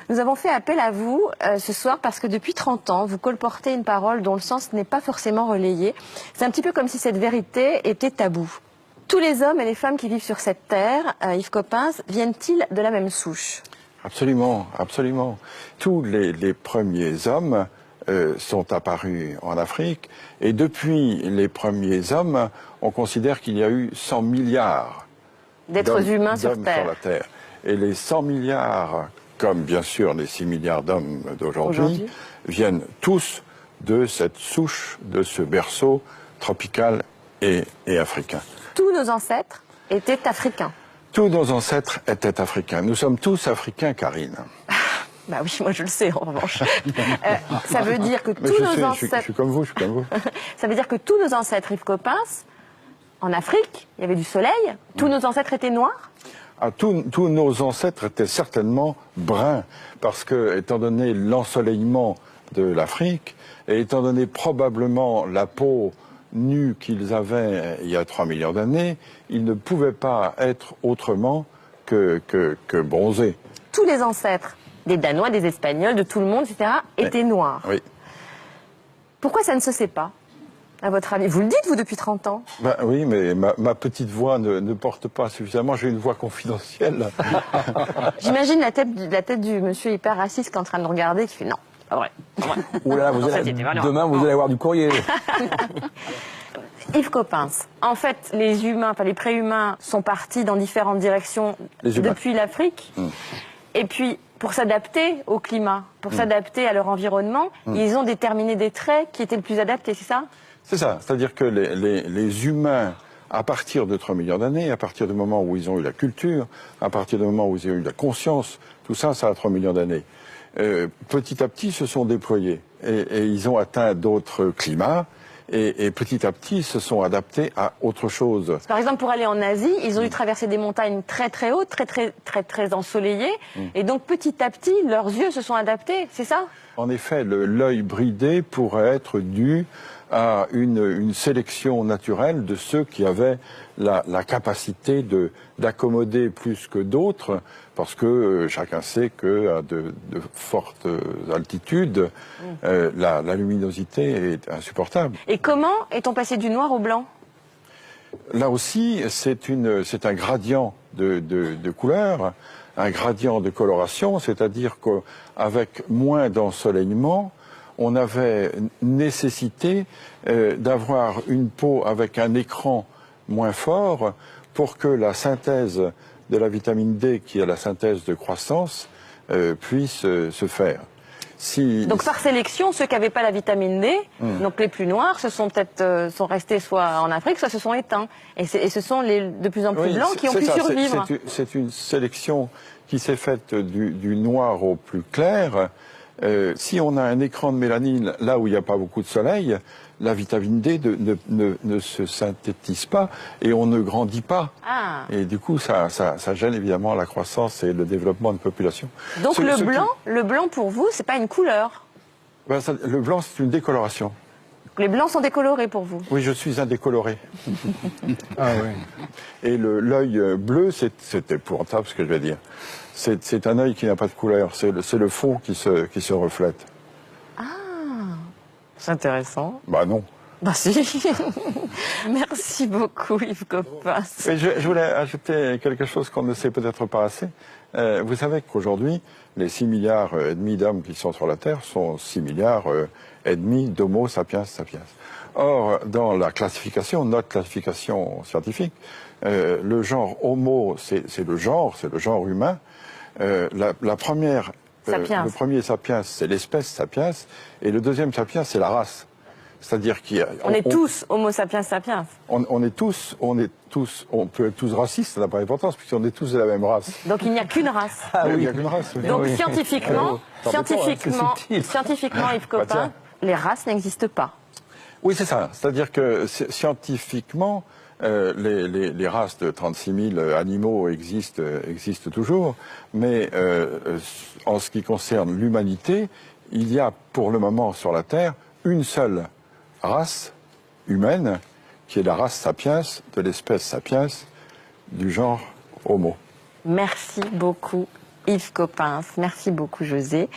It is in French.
Nous avons fait appel à vous ce soir parce que depuis 30 ans, vous colportez une parole dont le sens n'est pas forcément relayé. C'est un petit peu comme si cette vérité était taboue. Tous les hommes et les femmes qui vivent sur cette terre, Yves Coppens, viennent-ils de la même souche? Absolument, absolument. Tous les premiers hommes sont apparus en Afrique, et depuis les premiers hommes, on considère qu'il y a eu 100 milliards d'êtres humains sur la Terre. Et les 100 milliards, comme bien sûr les 6 milliards d'hommes d'aujourd'hui, viennent tous de cette souche, de ce berceau tropical et africain. Tous nos ancêtres étaient africains. Tous nos ancêtres étaient africains. Nous sommes tous africains, Karine. Bah oui, moi je le sais en revanche. Ça veut dire que tous nos ancêtres... Je suis comme vous, je suis comme vous. Ça veut dire que tous nos ancêtres, Yves Coppens, en Afrique, il y avait du soleil, tous nos ancêtres étaient noirs? Tous nos ancêtres étaient certainement bruns, parce que, étant donné l'ensoleillement de l'Afrique, et étant donné probablement la peau nue qu'ils avaient il y a 3 millions d'années, ils ne pouvaient pas être autrement que bronzés. Tous les ancêtres, des Danois, des Espagnols, de tout le monde, etc., étaient noirs. Oui. Pourquoi ça ne se sait pas, à votre avis? Vous le dites, vous, depuis 30 ans. Ben oui, mais ma petite voix ne porte pas suffisamment. J'ai une voix confidentielle. J'imagine la tête du monsieur hyper raciste qui est en train de nous regarder, qui fait non, pas vrai. Oula, demain, vous allez avoir du courrier. Yves Coppens, en fait, les humains, enfin les préhumains, sont partis dans différentes directions depuis l'Afrique. Et puis, pour s'adapter au climat, pour s'adapter à leur environnement, ils ont déterminé des traits qui étaient le plus adaptés, c'est ça? C'est ça, c'est-à-dire que les humains, à partir de 3 millions d'années, à partir du moment où ils ont eu la culture, à partir du moment où ils ont eu la conscience, tout ça, ça a 3 millions d'années. Petit à petit, se sont déployés et ils ont atteint d'autres climats. Et petit à petit, se sont adaptés à autre chose. Par exemple, pour aller en Asie, ils ont dû traverser des montagnes très très hautes, très ensoleillées. Et donc, petit à petit, leurs yeux se sont adaptés, c'est ça? En effet, l'œil bridé pourrait être dû à une sélection naturelle de ceux qui avaient la capacité d'accommoder plus que d'autres, parce que chacun sait qu'à de fortes altitudes, la luminosité est insupportable. Et comment est-on passé du noir au blanc? Là aussi, c'est un gradient de couleur, un gradient de coloration, c'est-à-dire qu'avec moins d'ensoleillement, on avait nécessité d'avoir une peau avec un écran moins fort pour que la synthèse de la vitamine D, qui est la synthèse de croissance, puisse se faire. Donc par sélection, ceux qui n'avaient pas la vitamine D, donc les plus noirs, sont restés soit en Afrique, soit se sont éteints. Et ce sont les de plus en plus blancs qui ont pu survivre. C'est une sélection qui s'est faite du noir au plus clair. Si on a un écran de mélanine là où il n'y a pas beaucoup de soleil, la vitamine D ne se synthétise pas et on ne grandit pas. Et du coup, ça gêne évidemment la croissance et le développement de population. Donc le blanc pour vous, c'est pas une couleur? Le blanc, c'est une décoloration. Les blancs sont décolorés pour vous? Oui, je suis un décoloré. Ah oui. Et l'œil bleu, c'est épouvantable ce que je vais dire. C'est un œil qui n'a pas de couleur, c'est le fond qui se reflète. Ah, c'est intéressant. Bah non. Bah si. Merci beaucoup Yves Coppens. Mais je voulais ajouter quelque chose qu'on ne sait peut-être pas assez. Vous savez qu'aujourd'hui, les 6 milliards et demi d'hommes qui sont sur la Terre sont 6 milliards et demi d'Homo sapiens sapiens. Or, dans la classification, notre classification scientifique, le genre Homo, c'est le genre humain. Le premier sapiens, c'est l'espèce sapiens, et le deuxième sapiens, c'est la race. C'est-à-dire on est tous Homo sapiens sapiens. On peut être tous racistes, ça n'a pas d'importance, puisqu'on est tous de la même race. Donc il n'y a qu'une race. Ah oui, il n'y a qu'une race. Oui. Donc scientifiquement, Yves Coppens, les races n'existent pas. Oui, c'est ça. C'est-à-dire que scientifiquement, les races de 36 000 animaux existent toujours, mais en ce qui concerne l'humanité, il y a pour le moment sur la Terre une seule race humaine, qui est la race sapiens, de l'espèce sapiens, du genre Homo. Merci beaucoup Yves Coppens. Merci beaucoup, José.